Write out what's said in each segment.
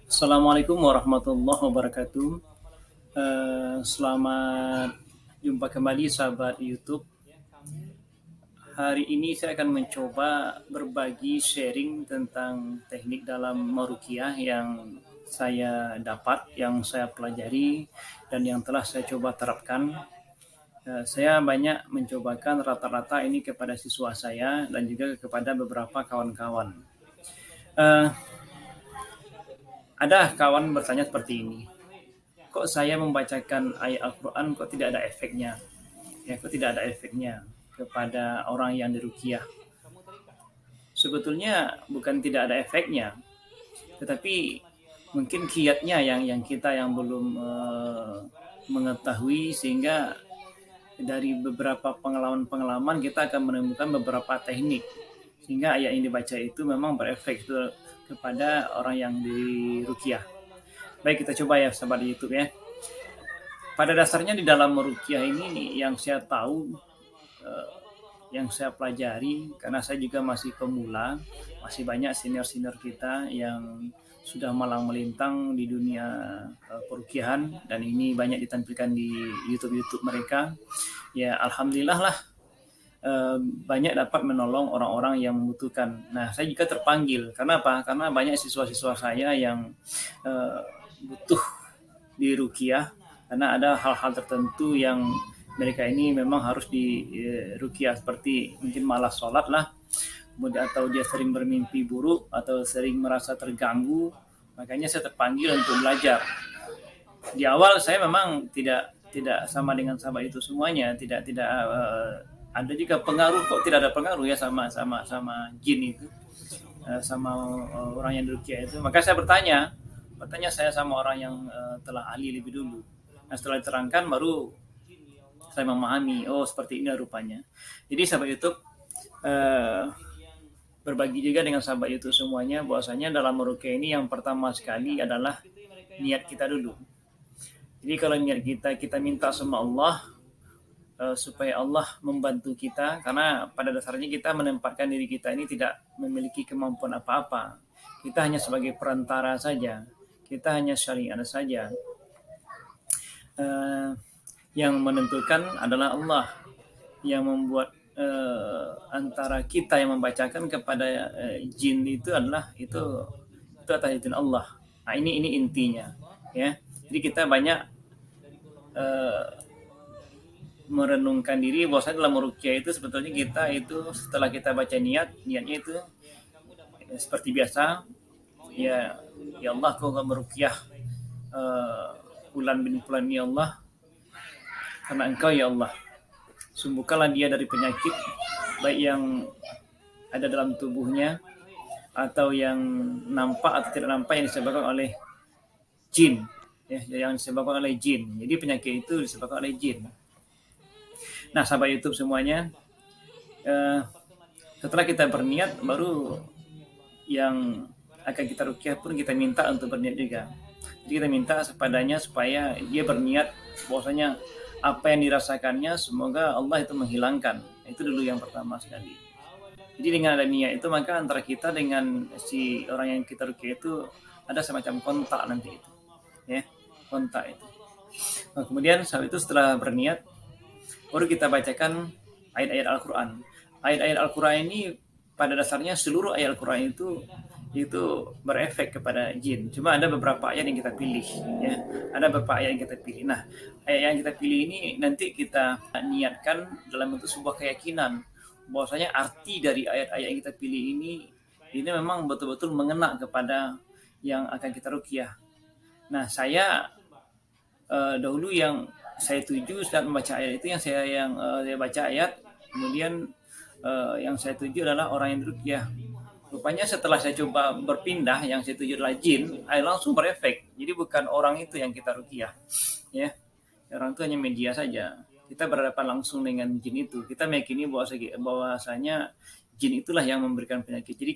Assalamualaikum warahmatullahi wabarakatuh. Selamat jumpa kembali sahabat YouTube. Hari ini saya akan mencoba berbagi sharing tentang teknik dalam meruqyah yang saya dapat, yang saya pelajari, dan yang telah saya coba terapkan. Saya banyak mencobakan rata-rata ini kepada siswa saya dan juga kepada beberapa kawan-kawan. Ada kawan bertanya seperti ini, kok saya membacakan ayat Al-Quran kok tidak ada efeknya? Kok tidak ada efeknya kepada orang yang diruqyah? Sebetulnya bukan tidak ada efeknya, tetapi mungkin kiatnya yang kita yang belum mengetahui, sehingga dari beberapa pengalaman kita akan menemukan beberapa teknik sehingga ayat yang dibaca itu memang berefek kepada orang yang diruqyah. Baik, kita coba ya sahabat di YouTube ya. Pada dasarnya di dalam meruqyah ini yang saya tahu, yang saya pelajari, karena saya juga masih pemula, masih banyak senior-senior kita yang sudah malang melintang di dunia peruqyahan, dan ini banyak ditampilkan di YouTube mereka. Ya, alhamdulillah lah, banyak dapat menolong orang-orang yang membutuhkan. Nah, saya juga terpanggil. Karena apa? Karena banyak siswa-siswa saya yang butuh diruqyah, karena ada hal-hal tertentu yang mereka ini memang harus diruqyah, seperti mungkin malas sholat lah, kemudian atau dia sering bermimpi buruk atau sering merasa terganggu. Makanya saya terpanggil untuk belajar. Di awal saya memang tidak sama dengan sahabat itu semuanya, tidak ada juga pengaruh, kok tidak ada pengaruh ya sama jin itu, sama orang yang diruqyah itu. Maka saya bertanya saya sama orang yang telah ahli lebih dulu. Nah, setelah diterangkan baru saya memahami, oh seperti ini rupanya. Jadi sahabat YouTube, berbagi juga dengan sahabat YouTube semuanya bahwasanya dalam meruqyah ini yang pertama sekali adalah niat kita dulu. Jadi kalau niat kita minta sama Allah, supaya Allah membantu kita, karena pada dasarnya kita menempatkan diri kita ini tidak memiliki kemampuan apa-apa. Kita hanya sebagai perantara saja, kita hanya syariat saja. Yang menentukan adalah Allah, yang membuat antara kita yang membacakan kepada jin itu adalah itu atas izin Allah. Nah, ini intinya ya. Jadi kita banyak merenungkan diri bahwasanya dalam meruqyah itu sebetulnya kita itu setelah kita baca niatnya itu seperti biasa, ya Allah, kau meruqyah Fulan bin Fulan, ya Allah, karena Engkau ya Allah sembuhkanlah dia dari penyakit baik yang ada dalam tubuhnya atau yang nampak atau tidak nampak, yang disebabkan oleh jin, ya, yang disebabkan oleh jin. Jadi penyakit itu disebabkan oleh jin. Nah, sahabat YouTube semuanya, setelah kita berniat, baru yang akan kita ruqyah pun kita minta untuk berniat juga. Jadi kita minta sepadanya supaya dia berniat bahwasanya apa yang dirasakannya semoga Allah itu menghilangkan. Itu dulu yang pertama sekali. Jadi dengan ada niat itu, maka antara kita dengan si orang yang kita ruqyah itu ada semacam kontak nanti itu, ya, kontak itu. Nah, kemudian saat itu setelah berniat, baru kita bacakan ayat-ayat Al-Quran. Ayat-ayat Al-Quran ini pada dasarnya seluruh ayat Al-Quran itu berefek kepada jin. Cuma ada beberapa ayat yang kita pilih, ya. Ada beberapa ayat yang kita pilih. Nah, ayat yang kita pilih ini nanti kita niatkan dalam bentuk sebuah keyakinan bahwasanya arti dari ayat-ayat yang kita pilih ini memang betul-betul mengena kepada yang akan kita ruqyah. Nah, saya dahulu yang saya tuju saat membaca ayat itu, saya baca ayat, kemudian yang saya tuju adalah orang yang diruqyah. Rupanya setelah saya coba berpindah, yang saya tuju adalah jin, langsung berefek. Jadi bukan orang itu yang kita ruqyah, ya. Orang itu hanya media saja. Kita berhadapan langsung dengan jin itu. Kita meyakini bahwasanya jin itulah yang memberikan penyakit. Jadi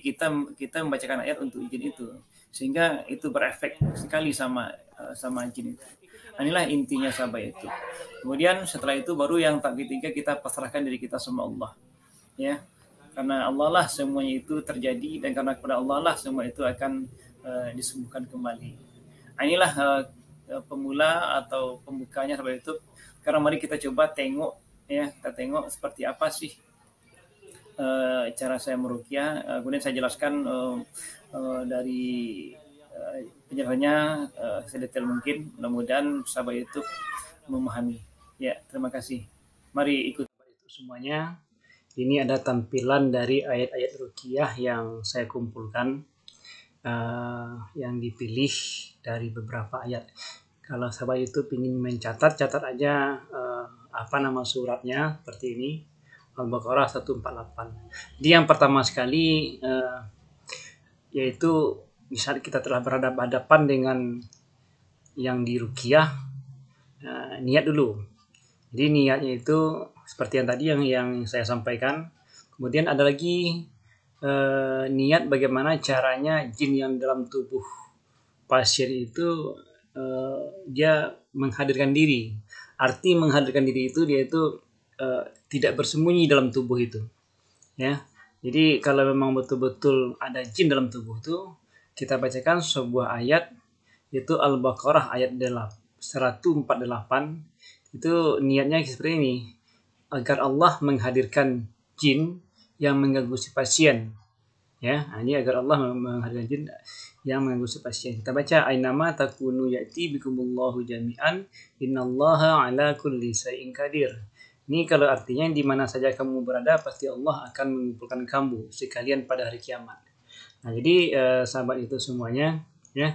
kita membacakan ayat untuk jin itu, sehingga itu berefek sekali sama jin itu. Inilah intinya sahabat itu. Kemudian setelah itu baru yang tahap ketiga, kita pasrahkan diri kita sama Allah, ya. Karena Allah lah semuanya itu terjadi, dan karena kepada Allah lah semua itu akan disembuhkan kembali. Inilah pemula atau pembukanya sahabat YouTube. Sekarang mari kita coba tengok ya, kita tengok seperti apa sih cara saya meruqyah. Kemudian saya jelaskan dari penjelasannya sedetail mungkin. Mudah-mudahan sahabat YouTube memahami. Ya, terima kasih. Mari ikut semuanya. Ini ada tampilan dari ayat-ayat ruqyah yang saya kumpulkan, yang dipilih dari beberapa ayat. Kalau sahabat YouTube ingin mencatat, catat aja apa nama suratnya seperti ini. Al-Baqarah 148. Jadi yang pertama sekali yaitu saat kita telah berhadapan dengan yang diruqyah, niat dulu. Jadi niatnya itu seperti yang tadi yang saya sampaikan. Kemudian ada lagi niat bagaimana caranya jin yang dalam tubuh pasien itu dia menghadirkan diri. Arti menghadirkan diri itu dia itu tidak bersembunyi dalam tubuh itu, ya. Jadi kalau memang betul-betul ada jin dalam tubuh itu, kita bacakan sebuah ayat, yaitu Al-Baqarah ayat 148. Itu niatnya seperti ini, agar Allah menghadirkan jin yang mengganggu si pasien, ya. Ini agar Allah menghadirkan jin yang mengganggu si pasien. Kita baca, ainama takunu ya'ti bikumullahu jami'an innallaha ala kulli syai'in qadir. Ini kalau artinya di mana saja kamu berada pasti Allah akan mengumpulkan kamu sekalian pada hari kiamat. Nah, jadi sahabat itu semuanya, ya.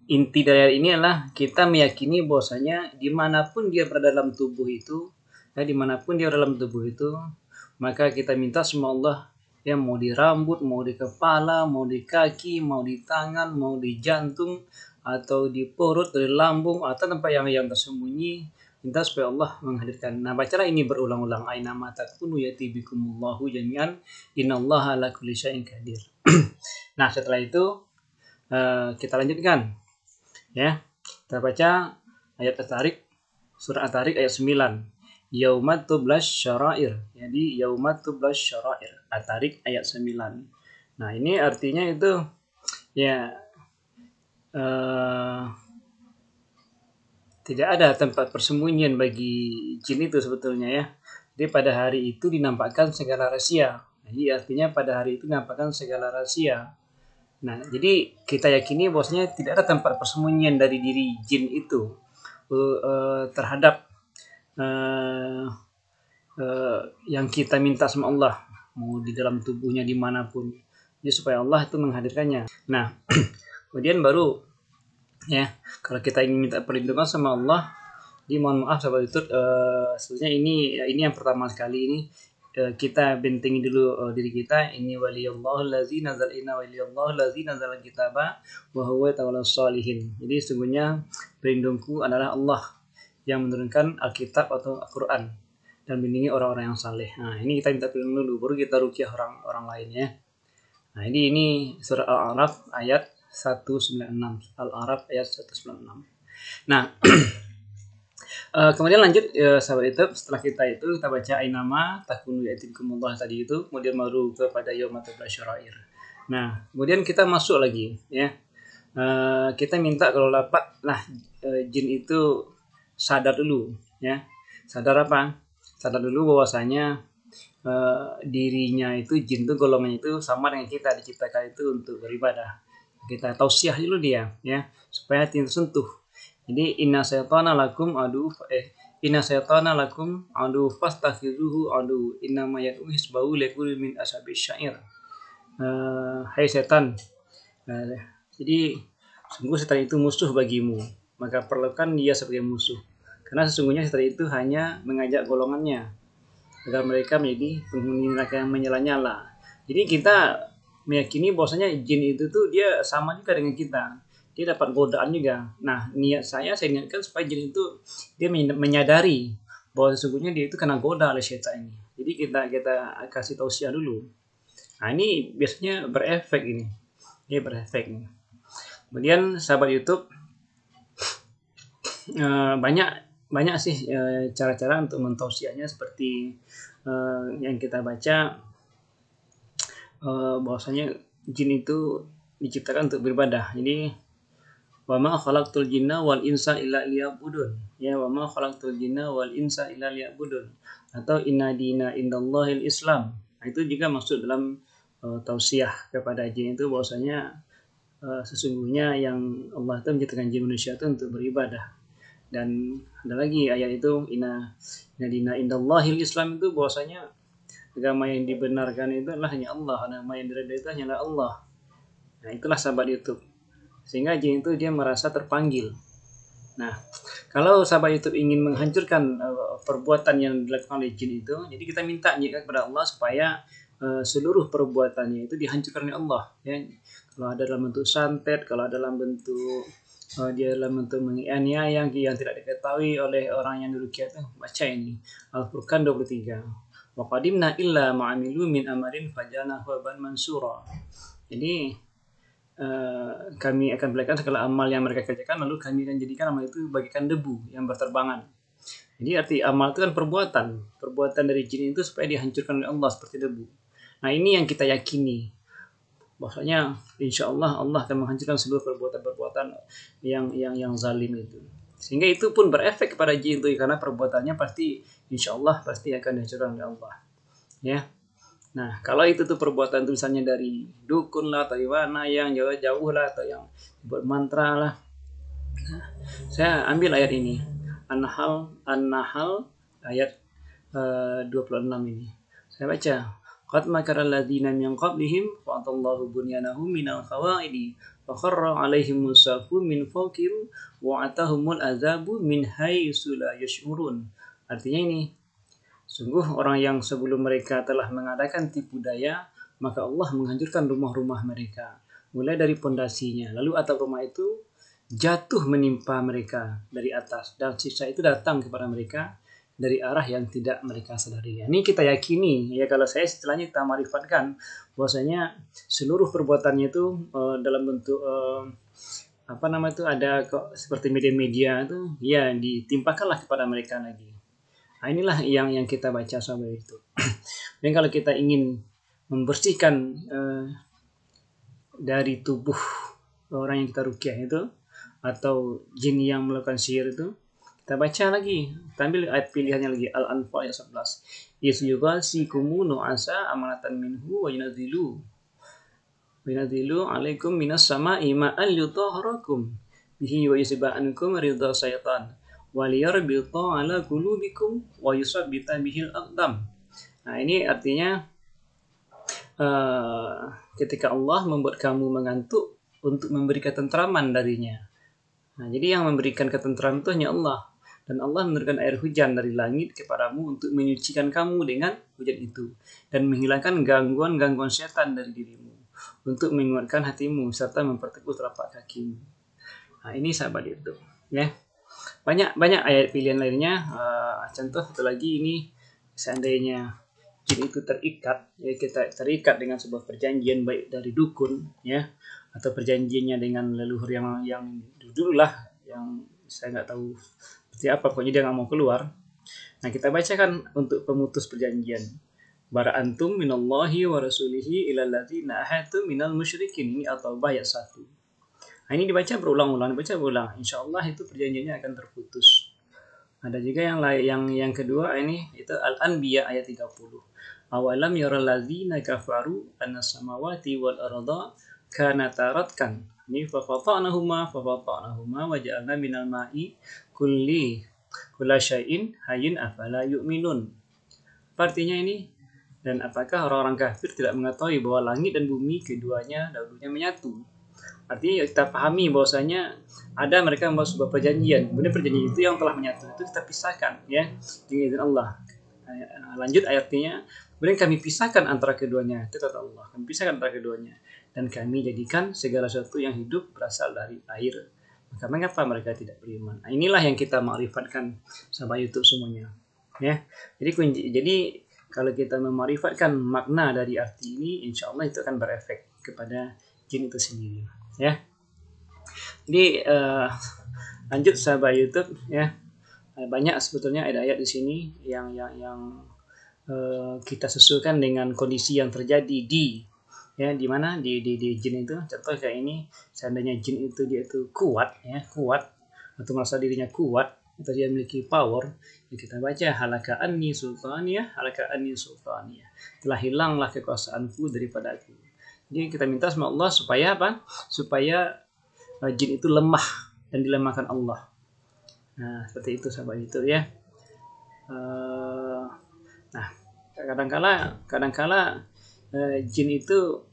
Inti dari ini adalah kita meyakini bahwasanya dimanapun dia berada dalam tubuh itu, ya, dimanapun dia dalam tubuh itu, maka kita minta sama Allah, ya, mau di rambut, mau di kepala, mau di kaki, mau di tangan, mau di jantung, atau di perut, di lambung, atau tempat yang tersembunyi, minta supaya Allah menghadirkan. Nah, bacalah ini berulang-ulang, ainama takunu ya'ti bikumullahu jami'an innallaha ala kulli syai'in qadir. Nah, setelah itu kita lanjutkan, ya. Kita baca ayat At-Tariq, surah At-Tariq ayat 9. Yaumat tublas syara'ir. Jadi yaumat tublas syara'ir. At-Tariq ayat 9. Nah, ini artinya itu, ya, tidak ada tempat persembunyian bagi jin itu sebetulnya, ya. Jadi pada hari itu dinampakkan segala rahasia. Jadi artinya pada hari itu dinampakkan segala rahasia. Nah, jadi kita yakini bahwasanya tidak ada tempat persembunyian dari diri jin itu terhadap yang kita minta sama Allah, mau di dalam tubuhnya dimanapun, jadi supaya Allah itu menghadirkannya. Nah, kemudian baru, ya, kalau kita ingin minta perlindungan sama Allah, mohon maaf sahabat itu, sebenarnya ini yang pertama sekali ini kita bentengi dulu diri kita. Ini waliyallahu allazi nazal inna waliyallahu allazi nazal kitaba wa huwa tawallas sholihin. Jadi sesungguhnya pelindungku adalah Allah yang menurunkan Alkitab atau Al-Quran dan melindungi orang-orang yang saleh. Nah, ini kita minta perlindungan dulu, baru kita ruqyah orang lainnya. Nah, ini surah Al-A'raf ayat 196. Al-A'raf ayat 196. Nah, kemudian lanjut, sahabat itu, setelah kita baca ainama takunu ya'tikumullah tadi itu, kemudian baru kepada yaumat tublas syara'ir. Nah, kemudian kita masuk lagi, ya. Kita minta kalau dapat, jin itu sadar dulu, ya. Sadar apa? Sadar dulu bahwasanya dirinya itu, jin itu golongannya itu sama dengan kita, diciptakan itu untuk beribadah. Kita tausiah dulu dia, ya, supaya hati tersentuh. Jadi inna syaitana lakum adu fastakhizuhu adu inna ma yad'u hisbahu likulli min ashabish syair. Hai setan, jadi sungguh setan itu musuh bagimu, maka perlukan dia sebagai musuh, karena sesungguhnya setan itu hanya mengajak golongannya agar mereka menjadi penghuni neraka yang menyala-nyala. Jadi kita meyakini bahwasanya jin itu tuh dia sama juga dengan kita, dia dapat godaan juga. Nah, niat saya niatkan supaya jin itu dia menyadari bahwa sesungguhnya dia itu kena goda oleh syaitan ini. Jadi kita kasih tausiah dulu. Nah, ini biasanya berefek ini. Dia berefek nih. Kemudian sahabat YouTube, banyak sih cara-cara untuk mentausiahnya, seperti yang kita baca bahwasanya jin itu diciptakan untuk beribadah. Jadi wa ma khalaqtul jinna wal insa illa liya'budun. Ya, wa ma khalaqtul jinna wal insa illa liya'budun. Atau inna dina indallahil Islam. Nah, itu juga maksud dalam tausiah kepada jin itu bahwasanya sesungguhnya yang Allah itu menciptakan jin manusia itu untuk beribadah. Dan ada lagi ayat itu inna dina indallahil Islam, itu bahwasanya agama yang dibenarkan itu adalah hanya Allah, agama yang diridhai itu hanyalah Allah. Nah, itulah sahabat YouTube. Sehingga jin itu dia merasa terpanggil. Nah, kalau sahabat YouTube ingin menghancurkan perbuatan yang dilakukan oleh jin itu, jadi kita minta kepada Allah supaya seluruh perbuatannya itu dihancurkan oleh Allah. Ya. Kalau ada dalam bentuk santet, kalau ada dalam bentuk dia dalam bentuk menganiaya yang tidak diketahui oleh orang yang diruqyah itu, baca ini Al-Furqan 23. Wa qadimna illa ma'amilu min amalin fajalnahu haban mansura. Jadi kami akan berikan segala amal yang mereka kerjakan, lalu kami akan jadikan amal itu bagikan debu yang berterbangan. Jadi arti amal itu kan perbuatan dari jin itu supaya dihancurkan oleh Allah seperti debu. Nah, ini yang kita yakini, bahwasanya insya Allah Allah akan menghancurkan seluruh perbuatan-perbuatan yang zalim itu. Sehingga itu pun berefek kepada jin itu, karena perbuatannya pasti insya Allah pasti akan dihancurkan oleh Allah. Ya. Nah, kalau itu tuh perbuatan tulisannya dari dukun lah, atau gimana yang jauh-jauh lah, atau yang buat mantra lah. Nah, saya ambil ayat ini, An-Nahl ayat 26 ini. Saya baca, qad makara alladziina min qablihim fa atallahu bunyanahum minal qawaidi fa kharra 'alaihimus saqfu min fawqihim wa atahumul azabu min haitsu la yash'urun. Artinya ini, sungguh orang yang sebelum mereka telah mengadakan tipu daya, maka Allah menghancurkan rumah-rumah mereka, mulai dari pondasinya. Lalu atap rumah itu jatuh menimpa mereka dari atas, dan siksa itu datang kepada mereka dari arah yang tidak mereka sadari. Ini kita yakini, ya, kalau saya setelahnya kita marifatkan bahwasanya seluruh perbuatannya itu dalam bentuk ada kok seperti media-media itu, ya, ditimpakanlah kepada mereka lagi. Nah, inilah yang kita baca sahabat itu. Dan kalau kita ingin membersihkan dari tubuh orang yang kita ruqyah itu, atau jin yang melakukan sihir itu, kita baca lagi. Kita ambil ayat pilihannya lagi, Al-Anfal ayat 11. Yasyughasikumu nu'asa amanatan minhu wa yunazzilu alaikum minas sama'i ma'an yutahhirakum bihi wa yusiba'ankum ridha syaitan waliyarbita ala qulubikum wa yusabbita bihil aqdam. Nah, ini artinya ketika Allah membuat kamu mengantuk untuk memberi ketentraman darinya. Nah, jadi yang memberikan ketentraman itu hanya Allah, dan Allah menurunkan air hujan dari langit kepadamu untuk menyucikan kamu dengan hujan itu dan menghilangkan gangguan-gangguan setan dari dirimu, untuk menguatkan hatimu serta memperteguh telapak kakimu. Nah, ini sahabat itu, ya. Banyak ayat pilihan lainnya. Contoh satu lagi ini, seandainya jin itu terikat, ya, kita terikat dengan sebuah perjanjian baik dari dukun, ya, atau perjanjiannya dengan leluhur yang dulu lah, yang saya nggak tahu seperti apa, pokoknya dia nggak mau keluar. Nah, kita bacakan untuk pemutus perjanjian, bara'antum minallahi wa rasulihi ilal ladzina ahadtum minal musyrikin. Ini At-Taubah ayat 1. Nah, ini dibaca berulang-ulang. Insya Allah itu perjanjiannya akan terputus. Ada juga yang kedua, ini itu Al-Anbiya ayat 30. Awalam yaral ladzina kafaru anna samawati wal arda kanata ratkan. Ini fa fata'nahuma wa ja'alna minal ma'i kulla syai'in hayyin afala yu'minun. Artinya ini, dan apakah orang-orang kafir tidak mengetahui bahwa langit dan bumi keduanya dahulunya menyatu. Artinya kita pahami bahwasanya ada mereka membuat sebuah perjanjian. Kemudian perjanjian itu yang telah menyatu itu kita pisahkan, ya, dengan izin Allah. Lanjut ayatnya, kemudian kami pisahkan antara keduanya. Itu kata Allah, kami pisahkan antara keduanya, dan kami jadikan segala sesuatu yang hidup berasal dari air. Maka mengapa mereka tidak beriman? Nah, inilah yang kita makrifatkan sahabat YouTube semuanya, ya. Jadi kalau kita memarifatkan makna dari arti ini, insya Allah itu akan berefek kepada jin itu sendiri, ya. Jadi lanjut sahabat YouTube, ya. Banyak sebetulnya ayat-ayat di sini yang kita sesuaikan dengan kondisi yang terjadi di Ya, di mana di jin itu, contoh kayak ini, seandainya jin itu dia itu kuat ya, kuat atau merasa dirinya kuat atau dia memiliki power, ya kita baca halaka anni sultaniyah, halaka anni sultaniyah, telah hilanglah kekuasaanku daripada aku. Jadi kita minta sama Allah supaya apa? Supaya jin itu lemah dan dilemahkan Allah. Nah, seperti itu sahabat itu ya. Nah, kadangkala jin itu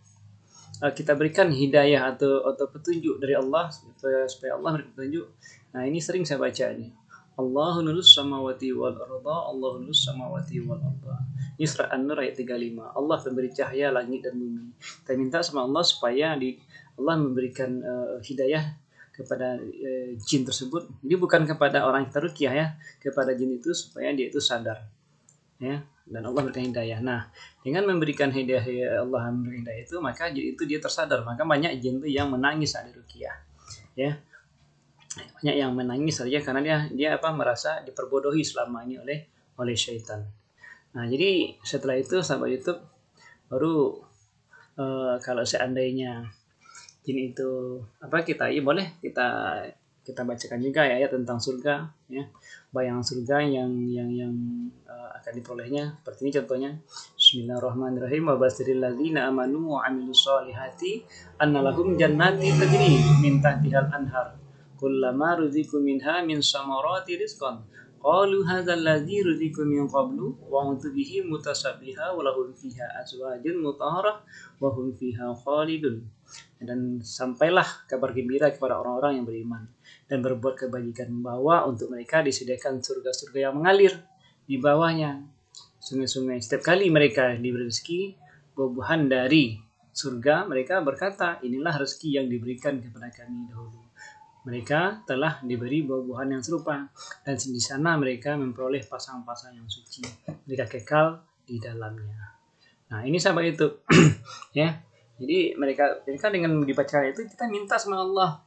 kita berikan hidayah atau petunjuk dari Allah supaya Allah memberi petunjuk. Nah, ini sering saya baca ini. Allahu nurus samawati wal arda, Allahu nurus samawati wal arda. Ini surah An-Nur ayat 35. Allah pemberi cahaya langit dan bumi. Kita minta sama Allah supaya Allah memberikan hidayah kepada jin tersebut. Jadi bukan kepada orang yang tarukyah ya, kepada jin itu supaya dia itu sadar. Ya, dan Allah memberikan hidayah. Nah, dengan memberikan hidayah, Allah memberikan hidayah itu, maka jin itu dia tersadar. Maka banyak jin itu yang menangis saat diruqyah. Ya, banyak yang menangis saja karena dia merasa diperbodohi selama ini oleh syaitan. Nah, jadi setelah itu sahabat YouTube baru kalau seandainya jin itu kita boleh kita bacakan juga ya ayat tentang surga ya, bayangan surga yang akan diperolehnya seperti ini contohnya. Bismillahirrahmanirrahim. Wa basyiril ladzina amanu wa amilus solihati annalahum jannati tajri min tahtihal anhar kullama ruziqu minha min samarati rizqan qalu hadzal ladzi ruziqu min qablu wa untu bihi mutasabbiha wa lahum fiha azwajun mutahharah wa hum fiha khalidun. Dan sampailah kabar gembira kepada orang-orang yang beriman dan berbuat kebajikan bahwa untuk mereka disediakan surga-surga yang mengalir di bawahnya sungai-sungai. Setiap kali mereka diberi rezeki buah-buahan dari surga, mereka berkata, inilah rezeki yang diberikan kepada kami dahulu. Mereka telah diberi buah-buahan yang serupa dan di sana mereka memperoleh pasang-pasang yang suci. Mereka kekal di dalamnya. Nah, ini sahabat itu ya. Jadi mereka dengan dibaca itu kita minta sama Allah,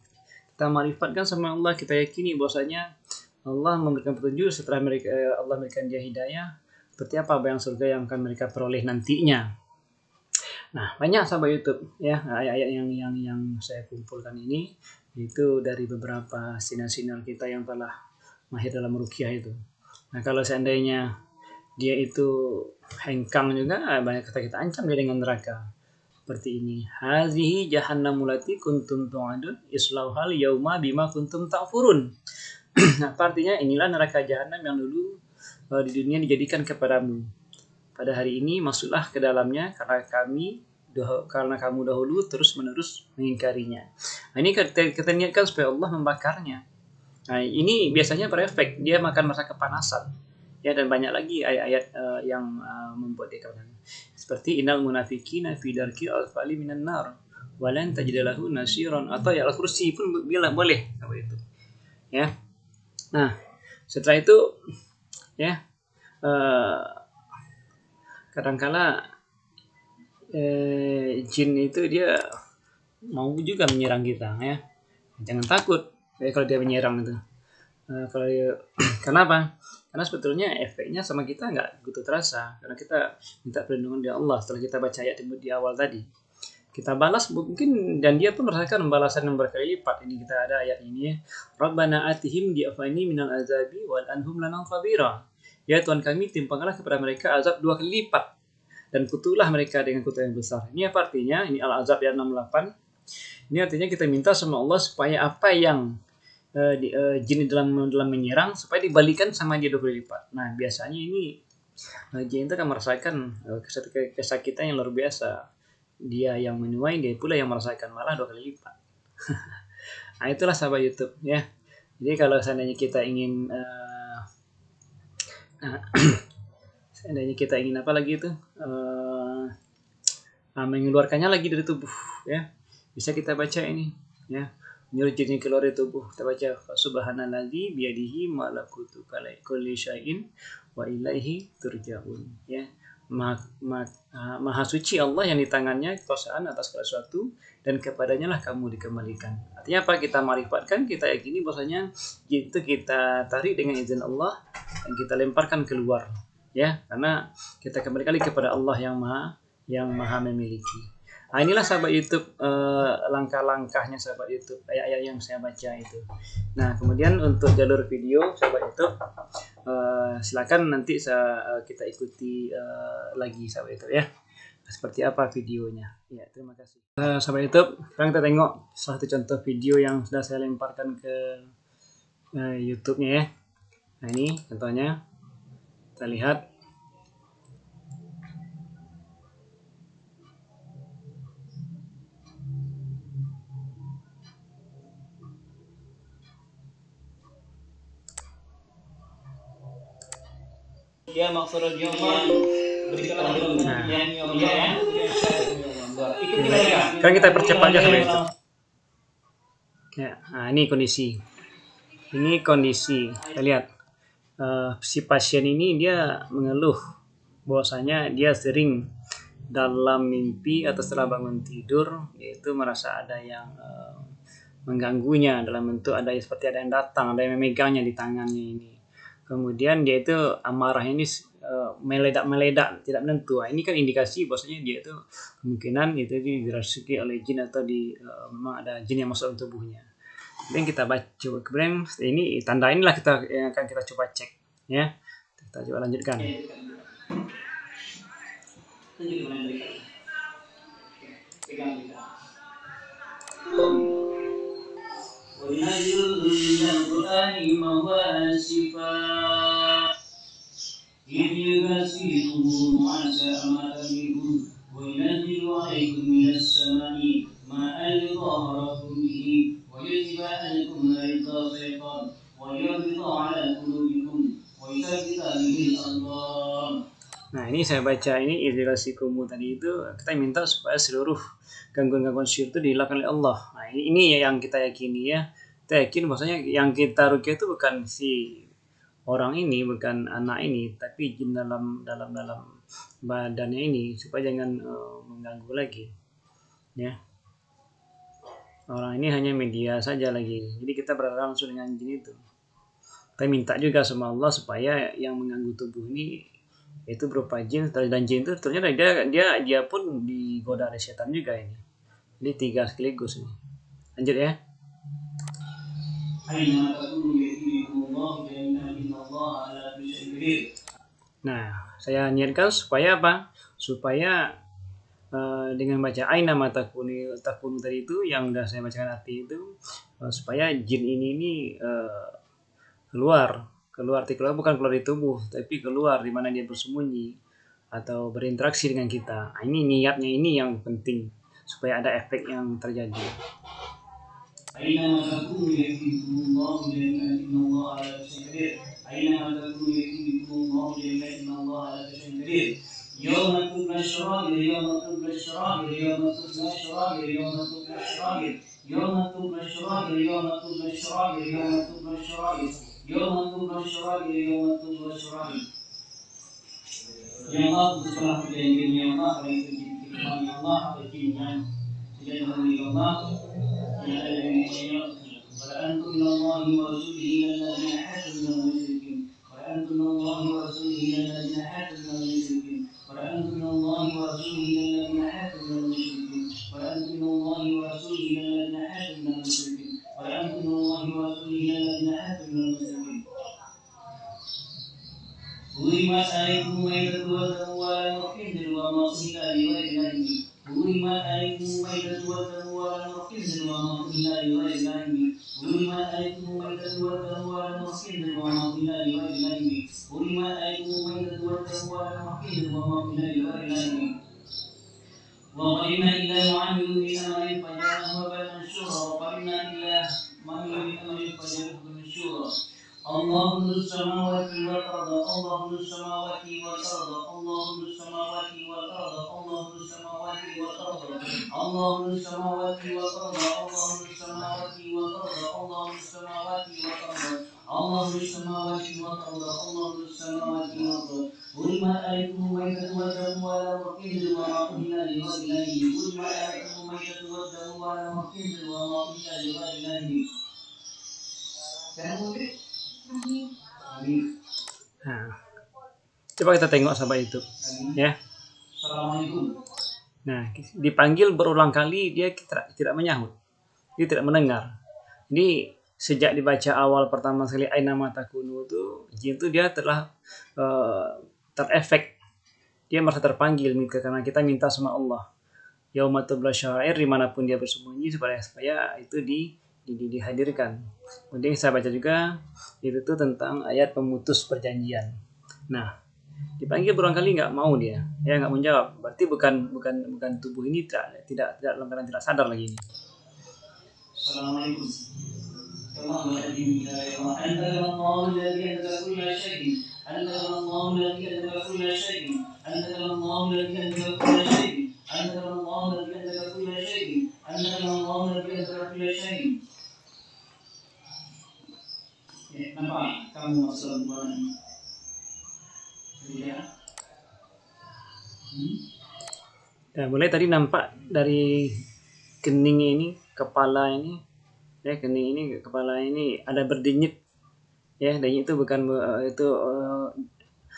kita marifatkan sama Allah, kita yakini bahwasanya Allah memberikan petunjuk setelah Allah memberikan dia hidayah seperti apa bayang surga yang akan mereka peroleh nantinya. Nah, banyak sahabat YouTube ya ayat-ayat yang saya kumpulkan ini itu dari beberapa sinar-sinar kita yang telah mahir dalam ruqyah itu. Nah, kalau seandainya dia itu hengkang juga, banyak kita ancam dia dengan neraka. Seperti ini. Hazihi jahannamul lati kuntum tu'adun islauhal yauma bima kuntum ta'furun. Nah, artinya inilah neraka jahanam yang dulu di dunia dijadikan kepadamu. Pada hari ini masuklah ke dalamnya karena kamu dahulu terus-menerus mengingkarinya. Nah, ini kita niatkan supaya Allah membakarnya. Nah, ini biasanya berefek, dia akan merasa kepanasan. Ya, dan banyak lagi ayat-ayat yang membuat dia kepanasan. Seperti innal munafiqina fi darkil asfali minan nar walan tajid lahu nasiran, atau ya Al-Kursi pun bilang boleh apa itu. Ya. Nah, setelah itu ya kadangkala jin itu dia mau juga menyerang kita ya. Jangan takut kalau dia menyerang itu. Kalau dia, kenapa? Karena sebetulnya efeknya sama kita nggak begitu terasa karena kita minta perlindungan dari Allah setelah kita baca ayat di awal tadi. Kita balas mungkin dan dia pun merasakan balasan yang berkali lipat. Ini kita ada ayat ini ya. Rabbana atihim di'afani minal azabi wal anhum lanang khabira. Ya Tuhan kami timpakanlah kepada mereka azab 2 kali lipat dan kutulah mereka dengan kutu yang besar. Ini apa artinya? Ini Al-Azab ayat 68. Ini artinya kita minta sama Allah supaya apa yang jin dalam menyerang supaya dibalikan sama dia 2 kali lipat. Nah, biasanya ini jin itu akan merasakan kesakitan yang luar biasa. Dia yang menuai, dia pula yang merasakan malah 2 kali lipat. Nah, itulah sahabat YouTube ya. Jadi kalau seandainya kita ingin apa lagi itu mengeluarkannya lagi dari tubuh ya, bisa kita baca ini ya, menyuruh jinnya keluar dari tubuh. Kita baca subhanalladzi biyadihi malakutu kulli syai'in wa ilaihi turja'un ya. Maha suci Allah yang di tangannya kekuasaan atas segala sesuatu dan kepadanya lah kamu dikembalikan. Artinya apa? Kita marifatkan, kita yakini bahwasanya itu kita tarik dengan izin Allah dan kita lemparkan keluar ya, karena kita kembali kepada Allah yang maha memiliki. Nah, inilah sahabat YouTube langkah-langkahnya sahabat YouTube, ayat-ayat yang saya baca itu. Nah, kemudian untuk jalur video sahabat YouTube, silakan nanti kita ikuti lagi sahabat YouTube ya. Seperti apa videonya. Ya, terima kasih. Sahabat YouTube, sekarang kita tengok salah satu contoh video yang sudah saya lemparkan ke YouTube-nya ya. Nah, ini contohnya. Kita lihat. Ya maksudnya berikanlah yang Sekarang kita percepat aja sampai itu. Ya, nah ini kondisi. Ini kondisi. Kita lihat si pasien ini dia mengeluh bahwasanya dia sering dalam mimpi atau setelah bangun tidur yaitu merasa ada yang mengganggunya dalam bentuk ada seperti ada yang datang, ada yang memegangnya di tangannya ini. Kemudian dia itu amarah ini meledak-meledak tidak menentu. Ini kan indikasi bahwasanya dia itu kemungkinan itu dirasuki oleh jin atau memang ada jin yang masuk ke tubuhnya. Kemudian kita baca, kemudian ini tanda inilah yang akan kita coba cek ya. Kita coba lanjutkan. وَيُنَزِّلُ مِنَ الْقُرْآنِ مَا هُوَ شِفَاءٌ إِذْ يُغَشِّيكُمْ عَسَىٰ مَا تَمْلِكُونَ وَيُنَزِّلُ عَلَيْكُم مِّنَ السَّمَاءِ مَاءً لِّيُطَهِّرَكُم بِهِ وَيُذْهِبَ عَنكُمْ رِجْزَ الشَّيْطَانِ وَيَرْبِطَ عَلَىٰ قُلُوبِكُمْ وَيُثَبِّتَ بِهِ الْأَقْدَامَ. Nah, ini saya baca ini idhilasikum tadi itu kita minta supaya seluruh gangguan-gangguan syirik itu dilakukan oleh Allah. Nah, ini yang kita yakini ya. Kita yakin bahwasanya yang kita rukyah itu bukan si orang ini, bukan anak ini, tapi jin dalam badannya ini supaya jangan mengganggu lagi. Ya. Orang ini hanya media saja lagi. Jadi kita berhadapan langsung dengan jin itu. Kita minta juga sama Allah supaya yang mengganggu tubuh ini itu berupa jin, dan jin itu ternyata dia pun digoda oleh setan juga ini. Jadi 3 sekaligus ini. Lanjut ya. Nah, saya niatkan supaya apa? Supaya dengan baca aina matakunu tadi itu yang sudah saya bacakan arti itu supaya jin ini keluar bukan keluar di tubuh tapi keluar di mana dia bersembunyi atau berinteraksi dengan kita. Nah, ini niatnya ini yang penting supaya ada efek yang terjadi. يوم تبلى السرائر يوم تبلى السرائر يوم تبلى السرائر يوم تبلى السرائر يوم تبلى السرائر يوم تبلى السرائر يوم تبلى السرائر يوم تبلى السرائر يوم تبلى السرائر. Yang Allah setelah perjanjiannya Allah pada itu firman Allah atau jinnya tidak dahului Allah tidak ada yang punya pada antum Allah wa rasulihi alladzina hadu minal musyrikin pada antum Allah wa rasulihi alladzina hadu minal musyrikin pada antum Allah wa rasulihi alladzina hadu minal musyrikin pada antum Allah wa rasulihi alladzina hadu minal musyrikin pada antum Allah wa rasulihi alladzina hadu minal musyrikin. حرمت عليكم ميتة والدم ولحم الخنزير وما أهل لغير الله به. حرمت عليكم ميتة والدم ولحم الخنزير وما أهل لغير الله به. حرمت عليكم ميتة والدم ولحم الخنزير وما أهل لغير الله به. حرمت عليكم ميتة والدم ولحم الخنزير وما أهل لغير الله به. وقدمنا إلى ما عملوا من أمر فجعلناه هباء منثورا وقدمنا إلى ما عملوا من أمر فجعلناه منثورا. الله نور السماوات والأرض الله نور السماوات والأرض الله نور السماوات والأرض الله نور السماوات والأرض الله نور السماوات والأرض الله نور السماوات والأرض الله نور السماوات والأرض الله نور السماوات والأرض الله نور السماوات والأرض. حرمت عليكم ميتة والدم ولحم الخنزير وما أهل لغير الله به. حرمت عليكم ميتة والدم ولحم الخنزير وما أهل لغير الله به. Nah, coba kita tengok sahabat YouTube ya. Assalamualaikum. Nah, dipanggil berulang kali dia tidak menyahut, dia tidak mendengar. Jadi sejak dibaca awal pertama sekali aina mata kunu itu jin itu dia telah terefek, dia merasa terpanggil karena kita minta sama Allah yaumatul syair dimanapun dia bersembunyi supaya itu dihadirkan. Kemudian saya baca juga itu tuh tentang ayat pemutus perjanjian. Nah, dipanggil berulang kali nggak mau dia, ya nggak menjawab. Berarti bukan tubuh ini tidak dalam keadaan tidak sadar lagi ini. Assalamualaikum. Nampak kamu masuk dalam Nah, mulai tadi nampak dari kening ini, kepala ini, ya kening ini, kepala ini ada berdenyut, ya denyut itu bukan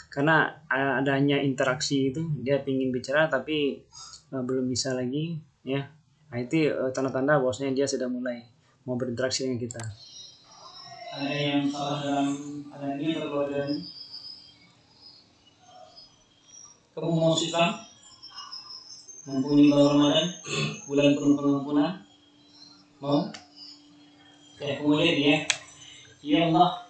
karena adanya interaksi itu dia ingin bicara tapi belum bisa lagi, ya. Nah, itu tanda-tanda bahwasanya dia sudah mulai mau berinteraksi dengan kita. Ada yang salah dalam ada ini atau ada ini? Kamu mau Islam? Mempunyai bulan Ramadan, bulan penuh pengampunan, mau? Kayak kemudian ya, ya Allah,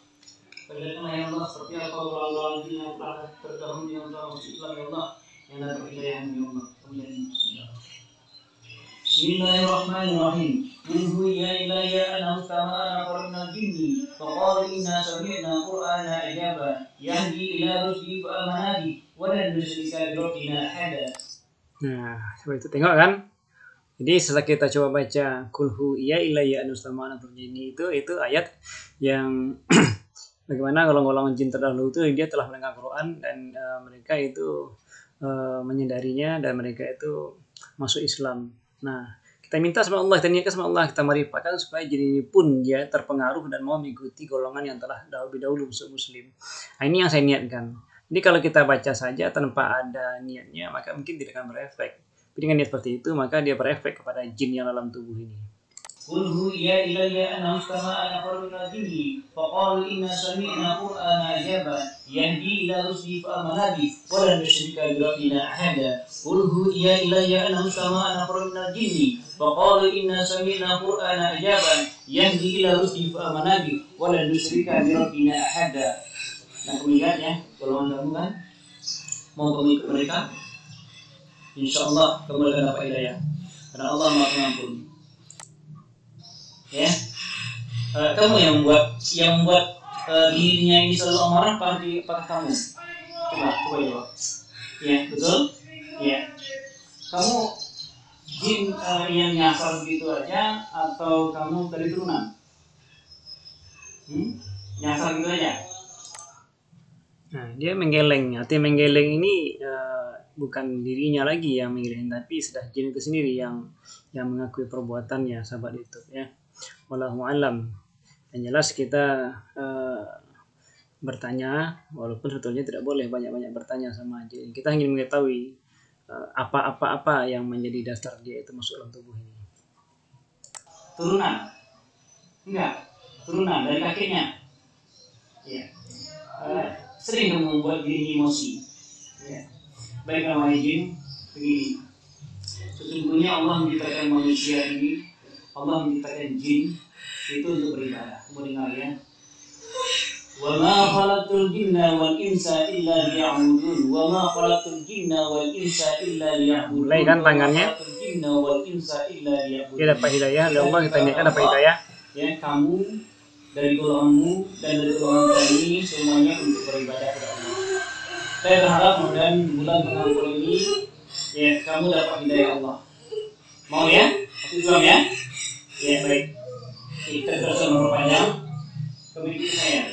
berikanlah ya Allah seperti apa orang-orang yang telah terdahulu yang telah masuk Islam ya Allah, yang dapat hidayah ya Allah. Kemudian Bismillahirrahmanirrahim. Qul ya ilayya ana ustama qarna jinni faqala inna sami'na qur'ana ajaba yahdi ila rusdi wa amanadi wa la nusyrika bi rabbina ahada. Nah, seperti itu tengok kan? Jadi setelah kita coba baca kulhu iya ilayya anustamana turjini itu ayat yang bagaimana golongan jin terdahulu itu dia telah mendengar Quran dan mereka itu menyadarinya dan mereka itu masuk Islam. Nah, kita minta sama Allah, kita niatkan sama Allah, kita marifatkan supaya jin ini pun dia terpengaruh dan mau mengikuti golongan yang telah lebih dahulu masuk Muslim. Nah, ini yang saya niatkan. Jadi kalau kita baca saja tanpa ada niatnya, maka mungkin tidak akan berefek. Tapi dengan niat seperti itu, maka dia berefek kepada jin yang dalam tubuh ini. Qul ya ilayya ana ustama'a qarna jinni faqalu inna sami'na qur'ana ajaba yahdi ila rusdi fa amanna bi wa la nusyrika bi rabbina ahada. Qul ya ilayya ana ustama'a qarna jinni faqalu inna sami'na qur'ana ajaba yahdi ila rusdi fa amanna bi wa la nusyrika bi rabbina ahada. Nah, kemudian ya, kalau anda kan mau mengikut mereka, insya Allah kamu akan dapat hidayah. Karena Allah Maha Pengampun. Ya, kamu yang membuat dirinya ini selalu amarah, apakah kamu? Coba jawab. Ya, betul? Ya. Kamu jin yang nyasar begitu aja, atau kamu dari turunan? Nyasar gitu aja. Nah, dia menggeleng. Artinya menggeleng ini bukan dirinya lagi yang menggeleng, tapi sudah jin itu sendiri yang mengakui perbuatannya, sahabat itu ya. Wallahu alam. Yang jelas kita bertanya, walaupun sebetulnya tidak boleh banyak-banyak bertanya sama jin. Kita ingin mengetahui apa yang menjadi dasar dia itu masuk dalam tubuh ini. Turunan? Enggak, turunan dari kakinya. Ya. Sering membuat diri emosi. Ya. Baik namanya jin begini. Sesungguhnya Allah menciptakan manusia ini, Allah menciptakan jin itu untuk beribadah. Kemudian ya. Wa ma khalaqtul jinna wal insa illa liya'budun. Wa ma khalaqtul jinna wal insa illa liya'budun. Mulai kan tangannya. Dia dapat hidayah. Allah kita niatkan dapat hidayah. Ya, kamu dari golonganmu dan dari golongan kami semuanya untuk beribadah kepada Allah. Saya berharap mudah-mudahan bulan pengampun ini ya kamu dapat hidayah Allah. Mau ya? Masuk Islam ya? Ya baik. Kita terus memperpanjang pemikiran saya.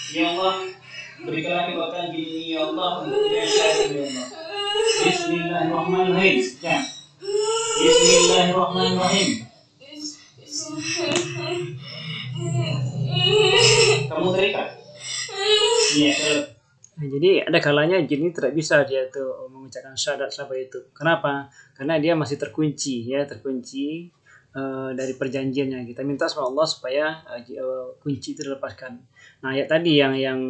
Ya Allah, berikanlah kekuatan diri ya Allah untuk hidayah ya Allah. Bismillahirrahmanirrahim. Ya. Bismillahirrahmanirrahim. Kamu terikat? Iya, Nah, jadi ada kalanya jin ini tidak bisa dia tuh mengucapkan syahadat sampai itu. Kenapa? Karena dia masih terkunci ya, terkunci dari perjanjiannya. Kita minta sama Allah supaya kunci itu dilepaskan. Nah, ayat tadi yang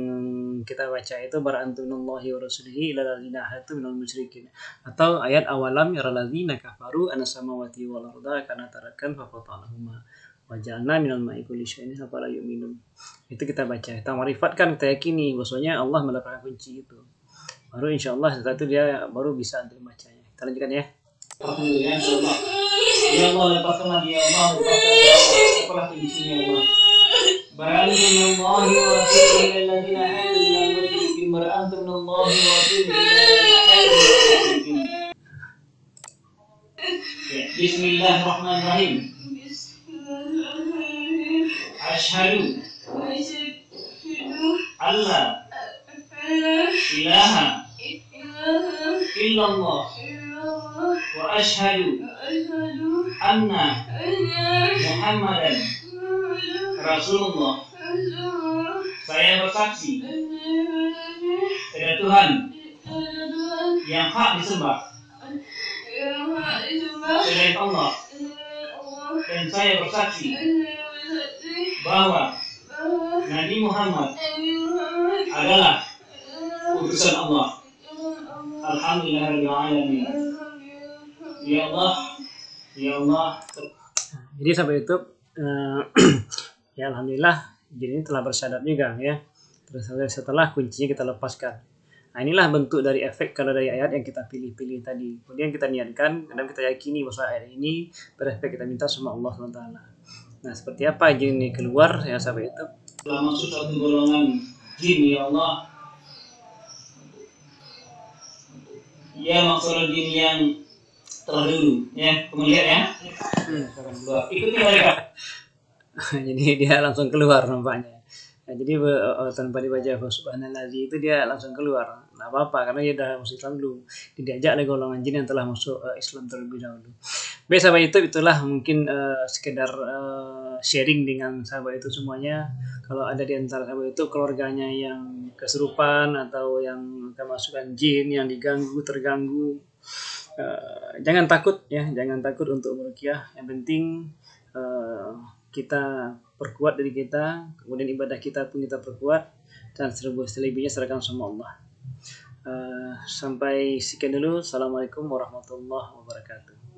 kita baca itu bara'antu minallahi wa rasulihi ila ladzina hatu minal musyrikin. Atau ayat awalam yaralladzina kafaru anna samawati wal arda kana tarakan fa fatalahuma wa ja'alna minal ma'i kulli syai'in afala yu'minun. Itu kita baca, kita marifatkan, kita yakini bahwasanya Allah mendapatkan kunci itu. Baru insya Allah setelah itu dia baru bisa untuk membacanya. Kita lanjutkan ya. Alhamdulillah, insyaallah. Ya Allah, lepaskanlah ya Allah, lepaskanlah kuncinya ya Allah. Bara'antum minallahi wa rasulihi ila ladzina hadu minal musyrikin. Bara'antum minallahi wa rasulihi ila ladzina hadu minal musyrikin. Ya, bismillahirrahmanirrahim. Asyhadu alla ilaha illallah wa asyhadu anna Muhammadan Rasulullah. Saya bersaksi tidak Tuhan yang hak disembah selain Allah, dan saya bersaksi bahwa Nabi Muhammad adalah utusan Allah. Alhamdulillahirrahmanirrahim. Ya Allah, ya Allah. Jadi sampai itu ya alhamdulillah jin ini telah bersyahadat juga ya. Terus setelah kuncinya kita lepaskan. Nah, inilah bentuk dari efek kalau dari ayat yang kita pilih-pilih tadi. Kemudian kita niatkan dan kita yakini bahwa ayat ini berefek, kita minta sama Allah SWT. Nah, seperti apa jin ini keluar ya sampai itu? Telah masuk satu golongan jin ya Allah. Ya maksudnya jin yang terdahulu ya, kemudian ya. Ikuti mereka. Jadi dia langsung keluar nampaknya. Nah, jadi tanpa dibaca subhanallazi itu dia langsung keluar. Nah, apa-apa karena dia sudah masuk Islam dulu. Diajak oleh golongan jin yang telah masuk Islam terlebih dahulu. Baik sahabat YouTube, itulah mungkin sekedar sharing dengan sahabat itu semuanya. Kalau ada di antara sahabat itu keluarganya yang kesurupan atau yang kemasukan jin, yang diganggu, terganggu, jangan takut ya, jangan takut untuk meruqyah. Yang penting kita perkuat diri kita, kemudian ibadah kita pun kita perkuat, dan selebihnya serahkan sama Allah. Sampai sekian dulu. Assalamualaikum warahmatullahi wabarakatuh.